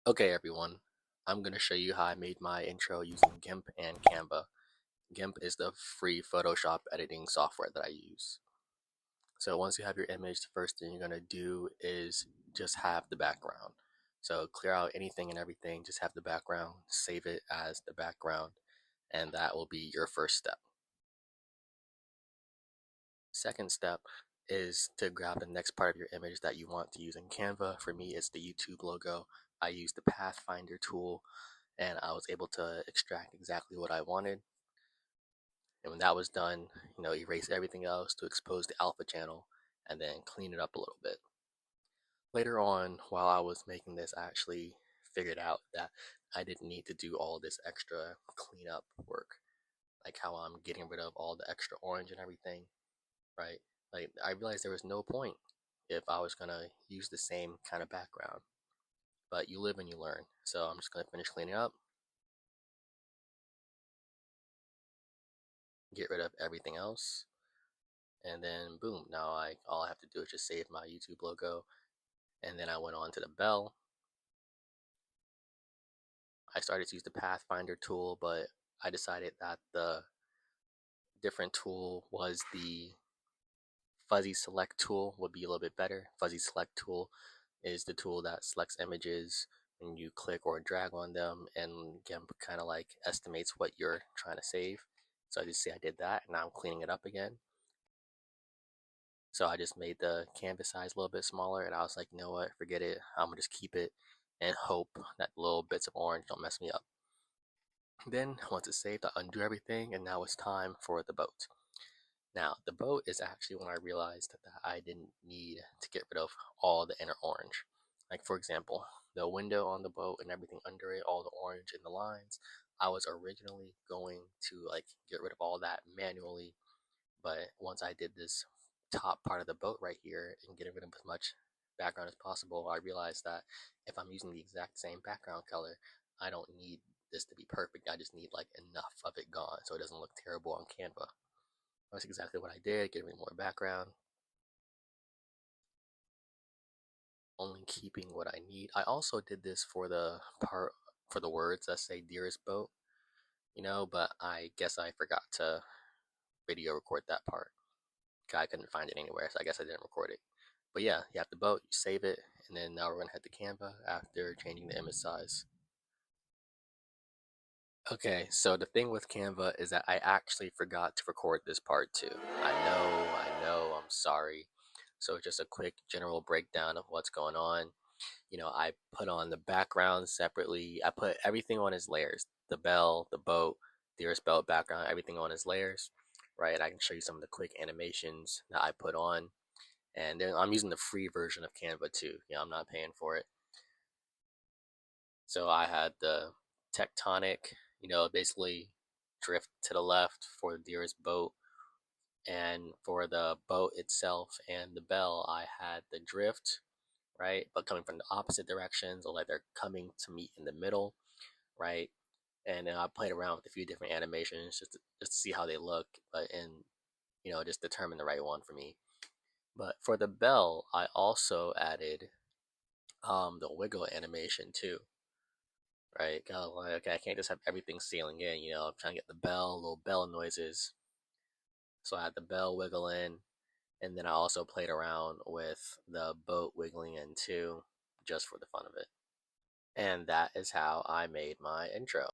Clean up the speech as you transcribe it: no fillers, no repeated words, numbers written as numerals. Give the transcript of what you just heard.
Okay everyone, I'm going to show you how I made my intro using GIMP and Canva. GIMP is the free Photoshop editing software that I use. So once you have your image, the first thing you're going to do is just have the background. So clear out anything and everything, just have the background, save it as the background, and that will be your first step. Second step is to grab the next part of your image that you want to use in Canva. For me, it's the YouTube logo. I use the Pathfinder tool and I was able to extract exactly what I wanted. And when that was done, erase everything else to expose the alpha channel and then clean it up a little bit. Later on, while I was making this, I actually figured out that I didn't need to do all this extra cleanup work, like how I'm getting rid of all the extra orange and everything, right? Like I realized there was no point if I was gonna use the same kind of background. But you live and you learn. So I'm just gonna finish cleaning up, get rid of everything else, and then boom, now all I have to do is just save my YouTube logo. And then I went on to the bell. I started to use the Pathfinder tool, but I decided that the different tool was the fuzzy select tool would be a little bit better. Fuzzy select tool is the tool that selects images and you click or drag on them, and GIMP kind of like estimates what you're trying to save. So I just see I did that, and now I'm cleaning it up again. So I just made the canvas size a little bit smaller, and I was like, you know what, forget it. I'm gonna just keep it and hope that little bits of orange don't mess me up. Then once it's saved, I undo everything, and now it's time for the boat. Now, the boat is actually when I realized that I didn't need to get rid of all the inner orange. Like for example, the window on the boat and everything under it, all the orange in the lines, I was originally going to like get rid of all that manually, but once I did this top part of the boat right here and getting rid of as much background as possible, I realized that if I'm using the exact same background color, I don't need this to be perfect. I just need like enough of it gone so it doesn't look terrible on Canva. That's exactly what I did, giving more background, only keeping what I need. I also did this for the part for the words that say dearest boat, but I guess I forgot to video record that part. I couldn't find it anywhere, so I guess I didn't record it. But yeah, you have the boat, you save it, and then now we're gonna head to Canva after changing the image size. Okay, so the thing with Canva is that I actually forgot to record this part too. I'm sorry. So just a quick general breakdown of what's going on. I put on the background separately. I put everything on as layers. The bell, the boat, the Earth belt background, everything on as layers, right? I can show you some of the quick animations that I put on. And then I'm using the free version of Canva too. I'm not paying for it. So I had the tectonic, basically drift to the left for the dearest boat. And for the boat itself and the bell, I had the drift, right? But coming from the opposite directions, or like they're coming to meet in the middle, right? And then I played around with a few different animations just to see how they look, but and just determine the right one for me. But for the bell, I also added the wiggle animation too, right? Like, okay, I can't just have everything sailing in, I'm trying to get the bell, little bell noises. So I had the bell wiggle in, and then I also played around with the boat wiggling in too, just for the fun of it. And that is how I made my intro.